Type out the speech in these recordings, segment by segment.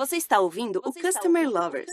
Você está ouvindo o Customer Lovers.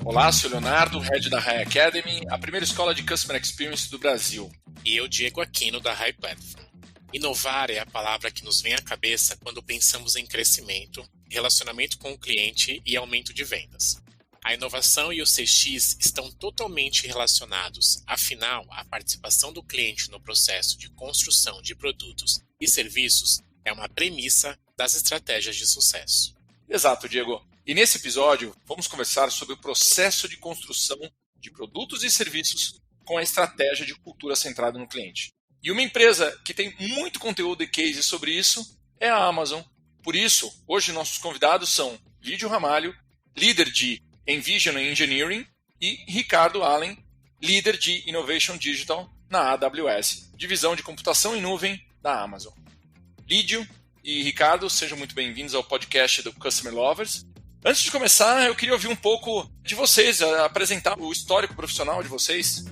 Olá, sou o Leonardo, Head da High Academy, a primeira escola de Customer Experience do Brasil. E eu, Diego Aquino, da High Platform. Inovar é a palavra que nos vem à cabeça quando pensamos em crescimento, relacionamento com o cliente e aumento de vendas. A inovação e o CX estão totalmente relacionados, afinal, a participação do cliente no processo de construção de produtos e serviços é uma premissa das estratégias de sucesso. Exato, Diego. E nesse episódio, vamos conversar sobre o processo de construção de produtos e serviços com a estratégia de cultura centrada no cliente. E uma empresa que tem muito conteúdo e case sobre isso é a Amazon. Por isso, hoje nossos convidados são Lídio Ramalho, líder de Envision Engineering, e Ricardo Allen, líder de Innovation Digital na AWS, divisão de computação em nuvem da Amazon. Lídio e Ricardo, sejam muito bem-vindos ao podcast do Customer Lovers. Antes de começar, eu queria ouvir um pouco de vocês, apresentar o histórico profissional de vocês.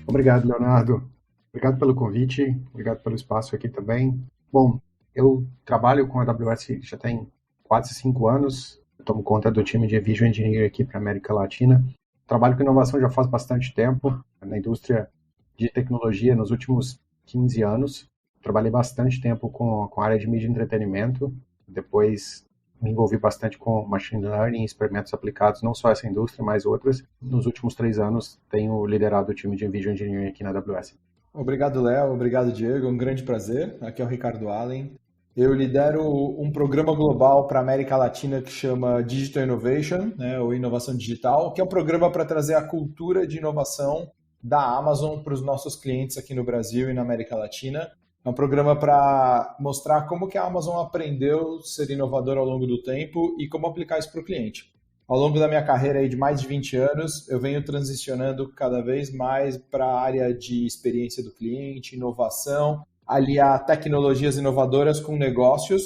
Obrigado, Leonardo. Obrigado pelo convite, obrigado pelo espaço aqui também. Bom, eu trabalho com a AWS já tem quase 5 anos, eu tomo conta do time de Envision Engineering aqui para a América Latina. Trabalho com inovação já faz bastante tempo, na indústria de tecnologia nos últimos 15 anos. Trabalhei bastante tempo com a área de mídia e entretenimento, depois me envolvi bastante com machine learning e experimentos aplicados, não só essa indústria, mas outras. Nos últimos 3 anos, tenho liderado o time de Envision Engineering aqui na AWS. Obrigado, Léo. Obrigado, Diego. Um grande prazer. Aqui é o Ricardo Allen. Eu lidero um programa global para a América Latina que chama Digital Innovation, ou Inovação Digital, que é um programa para trazer a cultura de inovação da Amazon para os nossos clientes aqui no Brasil e na América Latina. É um programa para mostrar como que a Amazon aprendeu a ser inovadora ao longo do tempo e como aplicar isso para o cliente. Ao longo da minha carreira aí de mais de 20 anos, eu venho transicionando cada vez mais para a área de experiência do cliente, inovação, aliar tecnologias inovadoras com negócios,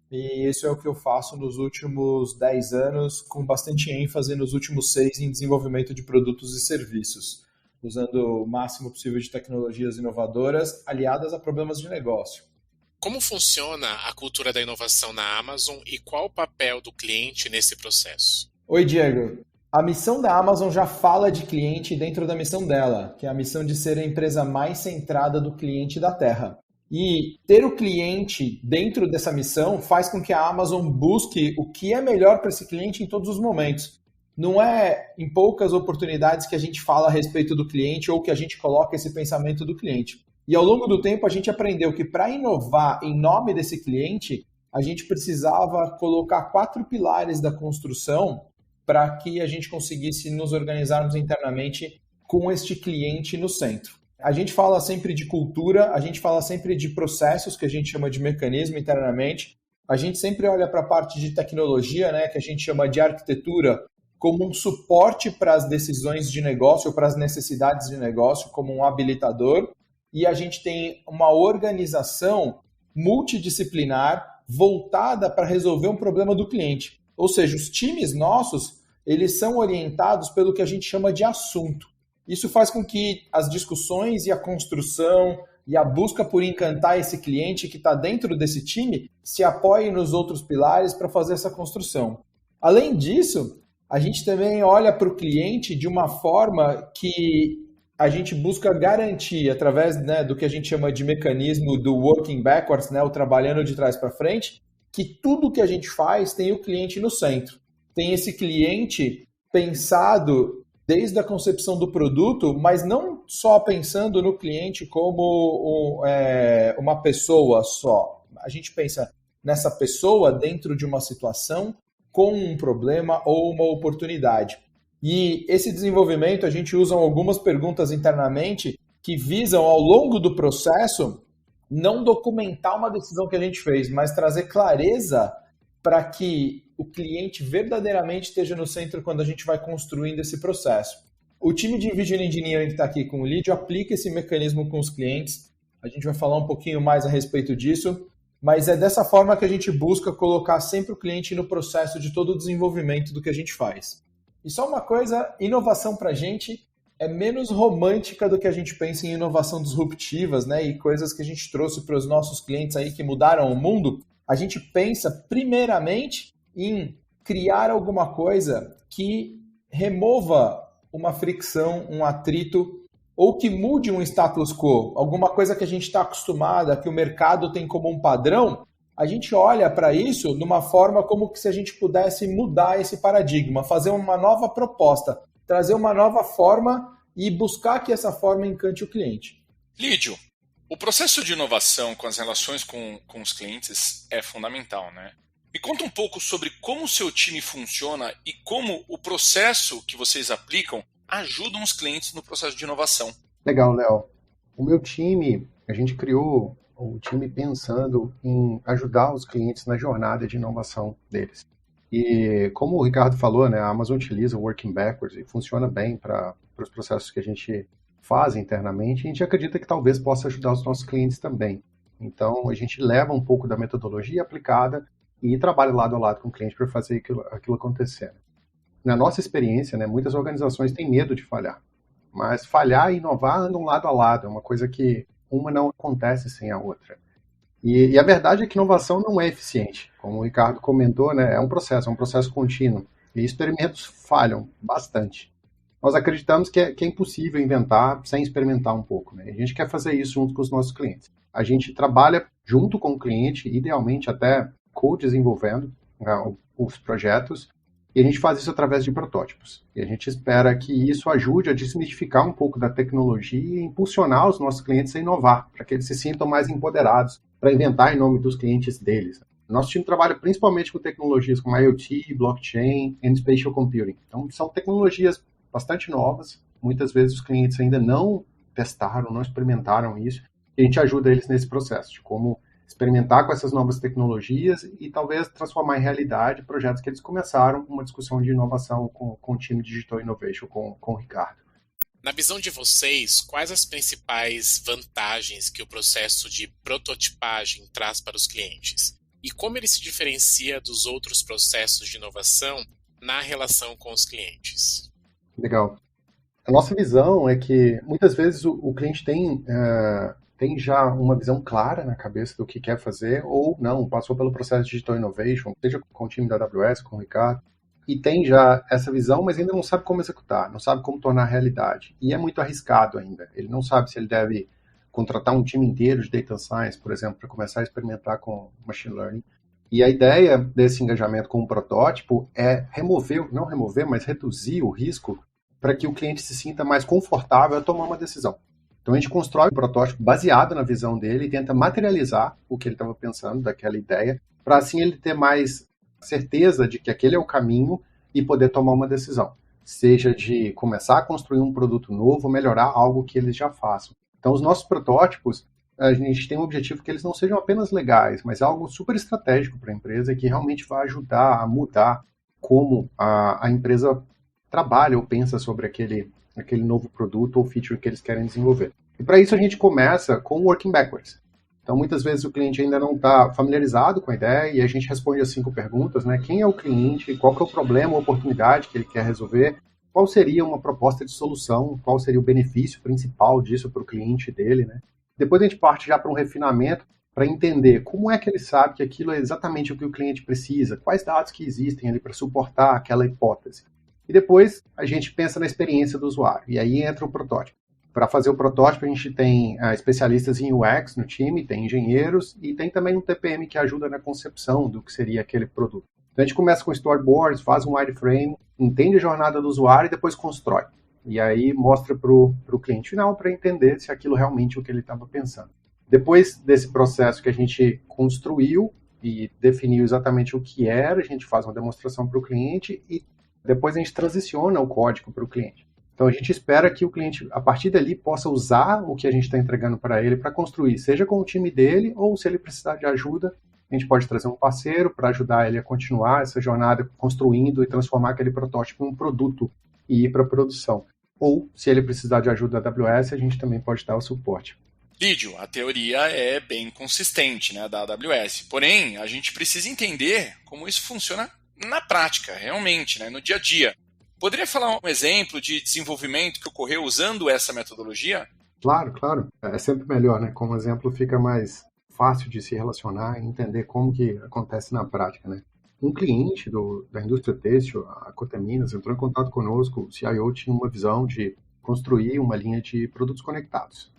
e isso é o que eu faço nos últimos 10 anos, com bastante ênfase nos últimos 6 em desenvolvimento de produtos e serviços, usando o máximo possível de tecnologias inovadoras aliadas a problemas de negócio. Como funciona a cultura da inovação na Amazon e qual o papel do cliente nesse processo? Oi, Diego. A missão da Amazon já fala de cliente dentro da missão dela, que é a missão de ser a empresa mais centrada do cliente da Terra. E ter o cliente dentro dessa missão faz com que a Amazon busque o que é melhor para esse cliente em todos os momentos. Não é em poucas oportunidades que a gente fala a respeito do cliente ou que a gente coloca esse pensamento do cliente. E ao longo do tempo a gente aprendeu que para inovar em nome desse cliente, a gente precisava colocar 4 pilares da construção para que a gente conseguisse nos organizarmos internamente com este cliente no centro. A gente fala sempre de cultura, a gente fala sempre de processos, que a gente chama de mecanismo internamente. A gente sempre olha para a parte de tecnologia, que a gente chama de arquitetura, como um suporte para as decisões de negócio, ou para as necessidades de negócio, como um habilitador. E a gente tem uma organização multidisciplinar voltada para resolver um problema do cliente. Ou seja, os times nossos, eles são orientados pelo que a gente chama de assunto. Isso faz com que as discussões e a construção e a busca por encantar esse cliente que está dentro desse time se apoiem nos outros pilares para fazer essa construção. Além disso, a gente também olha para o cliente de uma forma que a gente busca garantir, através do que a gente chama de mecanismo do working backwards, o trabalhando de trás para frente, que tudo que a gente faz tem o cliente no centro. Tem esse cliente pensado desde a concepção do produto, mas não só pensando no cliente como uma pessoa só. A gente pensa nessa pessoa dentro de uma situação com um problema ou uma oportunidade. E esse desenvolvimento, a gente usa algumas perguntas internamente que visam, ao longo do processo, não documentar uma decisão que a gente fez, mas trazer clareza para que o cliente verdadeiramente esteja no centro quando a gente vai construindo esse processo. O time de Envision Engineering que está aqui com o Lídio aplica esse mecanismo com os clientes. A gente vai falar um pouquinho mais a respeito disso, mas é dessa forma que a gente busca colocar sempre o cliente no processo de todo o desenvolvimento do que a gente faz. E só uma coisa, inovação para a gente é menos romântica do que a gente pensa em inovação disruptivas, né? E coisas que a gente trouxe para os nossos clientes aí que mudaram o mundo. A gente pensa primeiramente em criar alguma coisa que remova uma fricção, um atrito, ou que mude um status quo, alguma coisa que a gente está acostumado, que o mercado tem como um padrão, a gente olha para isso de uma forma como que se a gente pudesse mudar esse paradigma, fazer uma nova proposta, trazer uma nova forma e buscar que essa forma encante o cliente. Lídio, o processo de inovação com as relações com os clientes é fundamental, né? Me conta um pouco sobre como o seu time funciona e como o processo que vocês aplicam ajudam os clientes no processo de inovação. Legal, Léo. O meu time, a gente criou o time pensando em ajudar os clientes na jornada de inovação deles. E como o Ricardo falou, né, a Amazon utiliza o Working Backwards e funciona bem para os processos que a gente faz internamente, e a gente acredita que talvez possa ajudar os nossos clientes também. Então, a gente leva um pouco da metodologia aplicada e trabalha lado a lado com o cliente para fazer aquilo acontecer. Na nossa experiência, né, muitas organizações têm medo de falhar, mas falhar e inovar andam lado a lado, é uma coisa que uma não acontece sem a outra. E a verdade é que inovação não é eficiente. Como o Ricardo comentou, né, é um processo contínuo, e experimentos falham bastante. Nós acreditamos que é impossível inventar sem experimentar um pouco, né? A gente quer fazer isso junto com os nossos clientes. A gente trabalha junto com o cliente, idealmente até co-desenvolvendo os projetos, e a gente faz isso através de protótipos. E a gente espera que isso ajude a desmistificar um pouco da tecnologia e impulsionar os nossos clientes a inovar, para que eles se sintam mais empoderados, para inventar em nome dos clientes deles. Nosso time trabalha principalmente com tecnologias como IoT, blockchain e spatial computing. Então, são tecnologias bastante novas. Muitas vezes os clientes ainda não testaram, não experimentaram isso. E a gente ajuda eles nesse processo de como experimentar com essas novas tecnologias e talvez transformar em realidade projetos que eles começaram uma discussão de inovação com o time Digital Innovation, com o Ricardo. Na visão de vocês, quais as principais vantagens que o processo de prototipagem traz para os clientes? E como ele se diferencia dos outros processos de inovação na relação com os clientes? Legal. A nossa visão é que muitas vezes o cliente tem já uma visão clara na cabeça do que quer fazer, ou não, passou pelo processo de Digital Innovation, seja com o time da AWS, com o Ricardo, e tem já essa visão, mas ainda não sabe como executar, não sabe como tornar realidade. E é muito arriscado ainda. Ele não sabe se ele deve contratar um time inteiro de Data Science, por exemplo, para começar a experimentar com Machine Learning. E a ideia desse engajamento com um protótipo é não remover, mas reduzir o risco para que o cliente se sinta mais confortável a tomar uma decisão. Então a gente constrói um protótipo baseado na visão dele e tenta materializar o que ele estava pensando daquela ideia, para assim ele ter mais certeza de que aquele é o caminho e poder tomar uma decisão, seja de começar a construir um produto novo, melhorar algo que eles já façam. Então os nossos protótipos, a gente tem o objetivo que eles não sejam apenas legais, mas algo super estratégico para a empresa que realmente vai ajudar a mudar como a empresa trabalha ou pensa sobre aquele novo produto ou feature que eles querem desenvolver. E para isso a gente começa com o Working Backwards. Então, muitas vezes o cliente ainda não está familiarizado com a ideia e a gente responde as 5 perguntas, né? Quem é o cliente? Qual que é o problema ou oportunidade que ele quer resolver? Qual seria uma proposta de solução? Qual seria o benefício principal disso para o cliente dele, né? Depois a gente parte já para um refinamento para entender como é que ele sabe que aquilo é exatamente o que o cliente precisa, quais dados que existem ali para suportar aquela hipótese. E depois a gente pensa na experiência do usuário, e aí entra o protótipo. Para fazer o protótipo, a gente tem especialistas em UX no time, tem engenheiros e tem também um TPM que ajuda na concepção do que seria aquele produto. Então a gente começa com storyboards, faz um wireframe, entende a jornada do usuário e depois constrói. E aí mostra para o cliente final para entender se aquilo realmente é o que ele estava pensando. Depois desse processo que a gente construiu e definiu exatamente o que era, a gente faz uma demonstração para o cliente e depois a gente transiciona o código para o cliente. Então a gente espera que o cliente, a partir dali, possa usar o que a gente está entregando para ele para construir, seja com o time dele ou se ele precisar de ajuda, a gente pode trazer um parceiro para ajudar ele a continuar essa jornada construindo e transformar aquele protótipo em um produto e ir para a produção. Ou, se ele precisar de ajuda da AWS, a gente também pode dar o suporte. Lídio, a teoria é bem consistente, né, da AWS. Porém, a gente precisa entender como isso funciona na prática, realmente, né, no dia a dia. Poderia falar um exemplo de desenvolvimento que ocorreu usando essa metodologia? Claro, claro. É sempre melhor, né? Como exemplo fica mais fácil de se relacionar e entender como que acontece na prática, né? Um cliente da indústria têxtil, a Coteminas, entrou em contato conosco. O CIO tinha uma visão de construir uma linha de produtos conectados.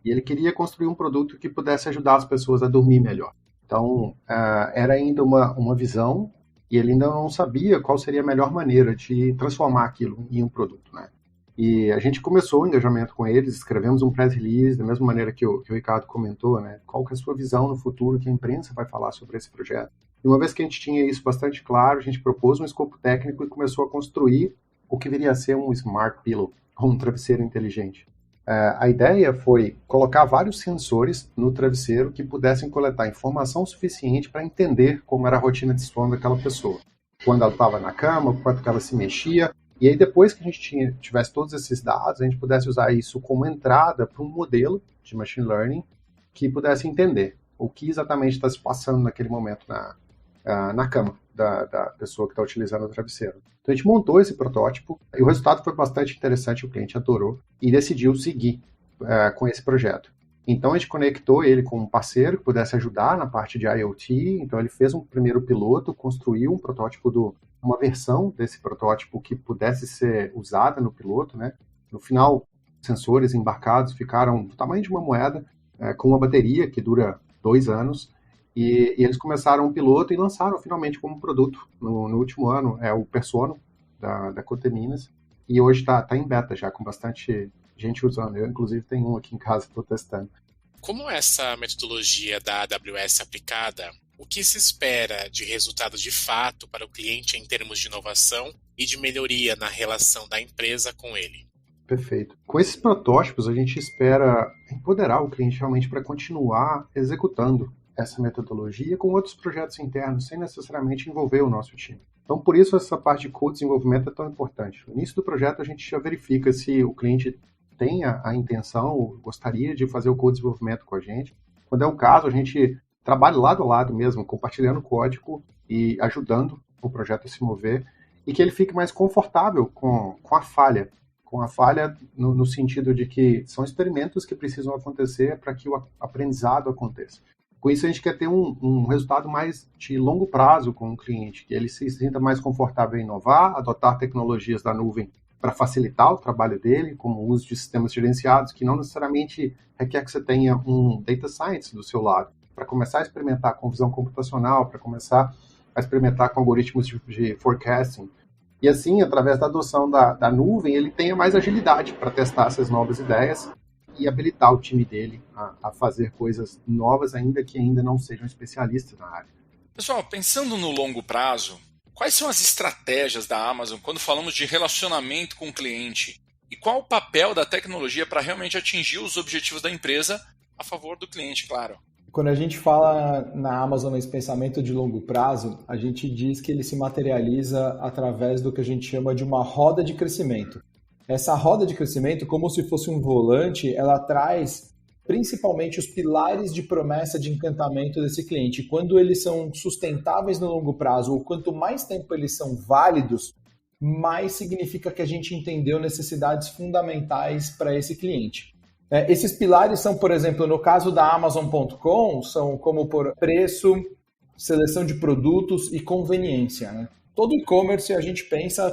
E ele queria construir um produto que pudesse ajudar as pessoas a dormir melhor. Então, era ainda uma visão e ele ainda não sabia qual seria a melhor maneira de transformar aquilo em um produto, né? E a gente começou o engajamento com eles, escrevemos um press release, da mesma maneira que o Ricardo comentou, né? Qual que é a sua visão no futuro, que a imprensa vai falar sobre esse projeto. E uma vez que a gente tinha isso bastante claro, a gente propôs um escopo técnico e começou a construir o que viria a ser um Smart Pillow, um travesseiro inteligente. A ideia foi colocar vários sensores no travesseiro que pudessem coletar informação suficiente para entender como era a rotina de sono daquela pessoa. Quando ela estava na cama, quanto que ela se mexia. E aí depois que a gente tivesse todos esses dados, a gente pudesse usar isso como entrada para um modelo de machine learning que pudesse entender o que exatamente está se passando naquele momento na cama da pessoa que está utilizando o travesseiro. Então a gente montou esse protótipo e o resultado foi bastante interessante, o cliente adorou e decidiu seguir com esse projeto. Então a gente conectou ele com um parceiro que pudesse ajudar na parte de IoT, então ele fez um primeiro piloto, construiu um protótipo uma versão desse protótipo que pudesse ser usada no piloto, né? No final, sensores embarcados ficaram do tamanho de uma moeda, com uma bateria que dura 2 anos, e eles começaram um piloto e lançaram finalmente como produto no último ano, o Persono, da Coteminas, e hoje está em beta já, com bastante gente usando. Eu, inclusive, tenho um aqui em casa, estou testando. Como essa metodologia da AWS aplicada, o que se espera de resultados de fato para o cliente em termos de inovação e de melhoria na relação da empresa com ele? Perfeito. Com esses protótipos, a gente espera empoderar o cliente realmente para continuar executando essa metodologia com outros projetos internos, sem necessariamente envolver o nosso time. Então, por isso, essa parte de co-desenvolvimento é tão importante. No início do projeto, a gente já verifica se o cliente tem a intenção, ou gostaria de fazer o co-desenvolvimento com a gente. Quando é o caso, a gente trabalha lado a lado mesmo, compartilhando código e ajudando o projeto a se mover, e que ele fique mais confortável com a falha no sentido de que são experimentos que precisam acontecer para que o aprendizado aconteça. Com isso, a gente quer ter um resultado mais de longo prazo com o cliente, que ele se sinta mais confortável em inovar, adotar tecnologias da nuvem para facilitar o trabalho dele, como o uso de sistemas gerenciados, que não necessariamente requer que você tenha um data science do seu lado, para começar a experimentar com visão computacional, para começar a experimentar com algoritmos de forecasting. E assim, através da adoção da nuvem, ele tenha mais agilidade para testar essas novas ideias e habilitar o time dele a fazer coisas novas, ainda que ainda não sejam especialistas na área. Pessoal, pensando no longo prazo, quais são as estratégias da Amazon quando falamos de relacionamento com o cliente? E qual o papel da tecnologia para realmente atingir os objetivos da empresa a favor do cliente, claro? Quando a gente fala na Amazon nesse pensamento de longo prazo, a gente diz que ele se materializa através do que a gente chama de uma roda de crescimento. Essa roda de crescimento, como se fosse um volante, ela traz principalmente os pilares de promessa de encantamento desse cliente. Quando eles são sustentáveis no longo prazo, ou quanto mais tempo eles são válidos, mais significa que a gente entendeu necessidades fundamentais para esse cliente. Esses pilares são, por exemplo, no caso da Amazon.com, são como por preço, seleção de produtos e conveniência, né? Todo e-commerce a gente pensa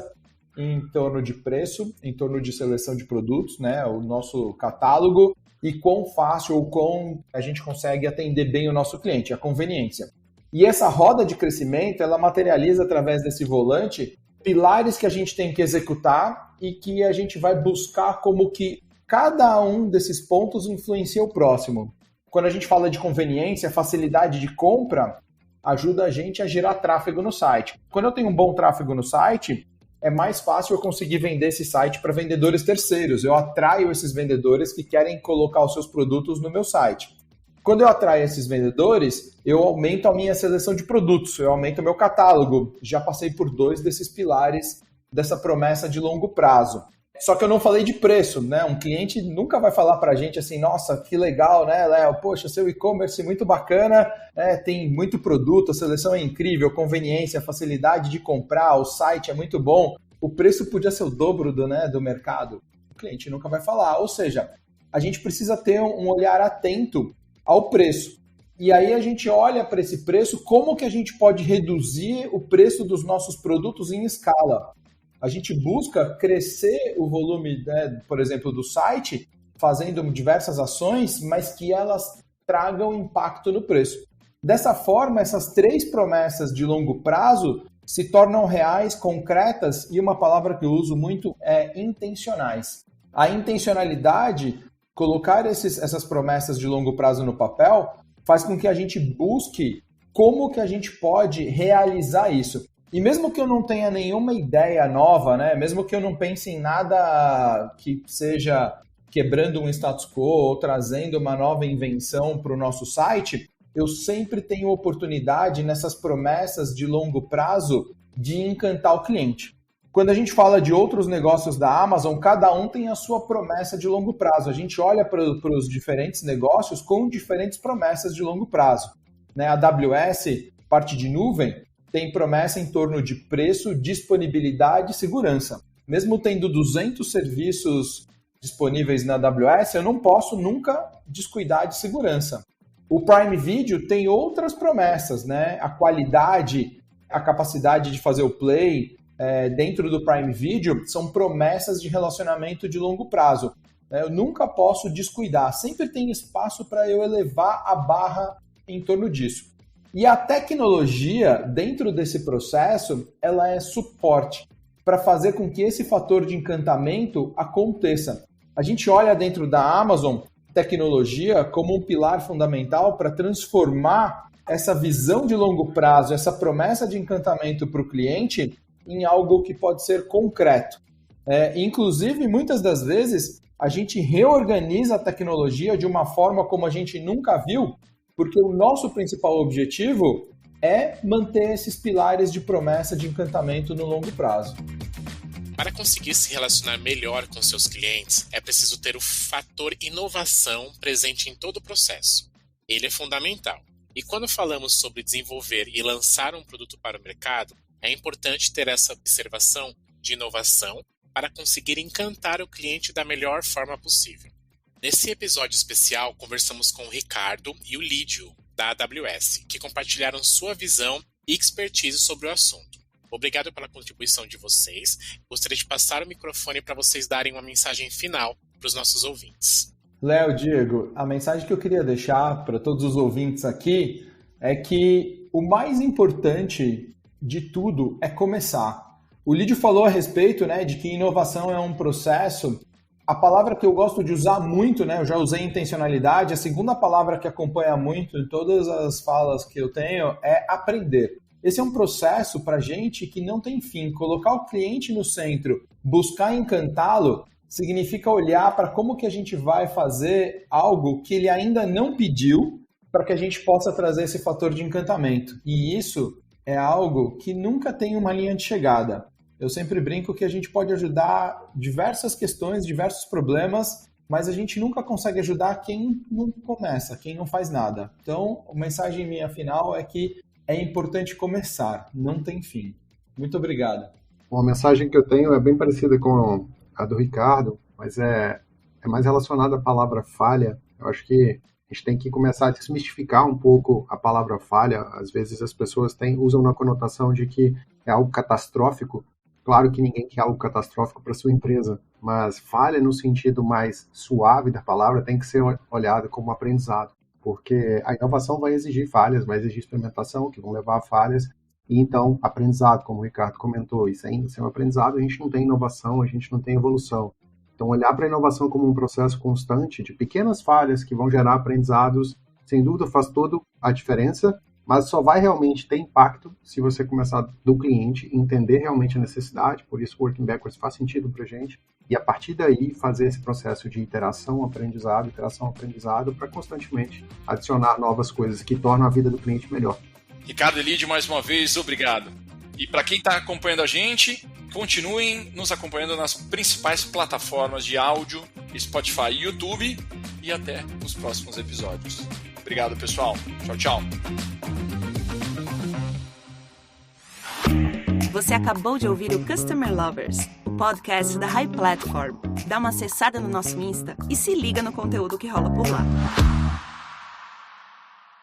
em torno de preço, em torno de seleção de produtos, né? O nosso catálogo e quão fácil ou quão a gente consegue atender bem o nosso cliente, a conveniência. E essa roda de crescimento, ela materializa através desse volante pilares que a gente tem que executar e que a gente vai buscar como que cada um desses pontos influencia o próximo. Quando a gente fala de conveniência, facilidade de compra, ajuda a gente a gerar tráfego no site. Quando eu tenho um bom tráfego no site, é mais fácil eu conseguir vender esse site para vendedores terceiros. Eu atraio esses vendedores que querem colocar os seus produtos no meu site. Quando eu atraio esses vendedores, eu aumento a minha seleção de produtos, eu aumento o meu catálogo. Já passei por 2 desses pilares dessa promessa de longo prazo. Só que eu não falei de preço, né? Um cliente nunca vai falar para a gente assim, nossa, que legal, né, Léo? Poxa, seu e-commerce é muito bacana, tem muito produto, a seleção é incrível, conveniência, facilidade de comprar, o site é muito bom. o preço podia ser o dobro do mercado? O cliente nunca vai falar. Ou seja, a gente precisa ter um olhar atento ao preço. E aí a gente olha para esse preço, como que a gente pode reduzir o preço dos nossos produtos em escala. A gente busca crescer o volume, por exemplo, do site, fazendo diversas ações, mas que elas tragam impacto no preço. Dessa forma, essas 3 promessas de longo prazo se tornam reais, concretas, e uma palavra que eu uso muito é intencionais. A intencionalidade, colocar essas promessas de longo prazo no papel, faz com que a gente busque como que a gente pode realizar isso. E mesmo que eu não tenha nenhuma ideia nova, né? Mesmo que eu não pense em nada que seja quebrando um status quo ou trazendo uma nova invenção para o nosso site, eu sempre tenho oportunidade nessas promessas de longo prazo de encantar o cliente. Quando a gente fala de outros negócios da Amazon, cada um tem a sua promessa de longo prazo. A gente olha para os diferentes negócios com diferentes promessas de longo prazo. A AWS, parte de nuvem, tem promessa em torno de preço, disponibilidade e segurança. Mesmo tendo 200 serviços disponíveis na AWS, eu não posso nunca descuidar de segurança. O Prime Video tem outras promessas, a qualidade, a capacidade de fazer o play dentro do Prime Video são promessas de relacionamento de longo prazo. Eu nunca posso descuidar, sempre tem espaço para eu elevar a barra em torno disso. E a tecnologia, dentro desse processo, ela é suporte para fazer com que esse fator de encantamento aconteça. A gente olha dentro da Amazon tecnologia como um pilar fundamental para transformar essa visão de longo prazo, essa promessa de encantamento para o cliente em algo que pode ser concreto. Inclusive, muitas das vezes, a gente reorganiza a tecnologia de uma forma como a gente nunca viu, porque o nosso principal objetivo é manter esses pilares de promessa de encantamento no longo prazo. Para conseguir se relacionar melhor com seus clientes, é preciso ter o fator inovação presente em todo o processo. Ele é fundamental. E quando falamos sobre desenvolver e lançar um produto para o mercado, é importante ter essa observação de inovação para conseguir encantar o cliente da melhor forma possível. Nesse episódio especial, conversamos com o Ricardo e o Lídio, da AWS, que compartilharam sua visão e expertise sobre o assunto. Obrigado pela contribuição de vocês. Gostaria de passar o microfone para vocês darem uma mensagem final para os nossos ouvintes. Léo, Diego, a mensagem que eu queria deixar para todos os ouvintes aqui é que o mais importante de tudo é começar. O Lídio falou a respeito, de que inovação é um processo. A palavra que eu gosto de usar muito, eu já usei intencionalidade, a segunda palavra que acompanha muito em todas as falas que eu tenho é aprender. Esse é um processo para a gente que não tem fim. Colocar o cliente no centro, buscar encantá-lo, significa olhar para como que a gente vai fazer algo que ele ainda não pediu para que a gente possa trazer esse fator de encantamento. E isso é algo que nunca tem uma linha de chegada. Eu sempre brinco que a gente pode ajudar diversas questões, diversos problemas, mas a gente nunca consegue ajudar quem não começa, quem não faz nada. Então, a mensagem minha final é que é importante começar, não tem fim. Muito obrigado. Bom, a mensagem que eu tenho é bem parecida com a do Ricardo, mas é mais relacionada à palavra falha. Eu acho que a gente tem que começar a desmistificar um pouco a palavra falha. Às vezes as pessoas usam na conotação de que é algo catastrófico. Claro que ninguém quer algo catastrófico para sua empresa, mas falha no sentido mais suave da palavra tem que ser olhada como aprendizado, porque a inovação vai exigir falhas, vai exigir experimentação, que vão levar a falhas, e então aprendizado, como o Ricardo comentou, e sem um aprendizado a gente não tem inovação, a gente não tem evolução. Então olhar para a inovação como um processo constante de pequenas falhas que vão gerar aprendizados, sem dúvida faz toda a diferença, mas só vai realmente ter impacto se você começar do cliente, entender realmente a necessidade, por isso o Working Backwards faz sentido para a gente, e a partir daí fazer esse processo de iteração, aprendizado, para constantemente adicionar novas coisas que tornam a vida do cliente melhor. Ricardo e Lídio, mais uma vez, obrigado. E para quem está acompanhando a gente, continuem nos acompanhando nas principais plataformas de áudio, Spotify e YouTube, e até os próximos episódios. Obrigado, pessoal. Tchau, tchau. Você acabou de ouvir o Customer Lovers, o podcast da High Platform. Dá uma acessada no nosso Insta e se liga no conteúdo que rola por lá.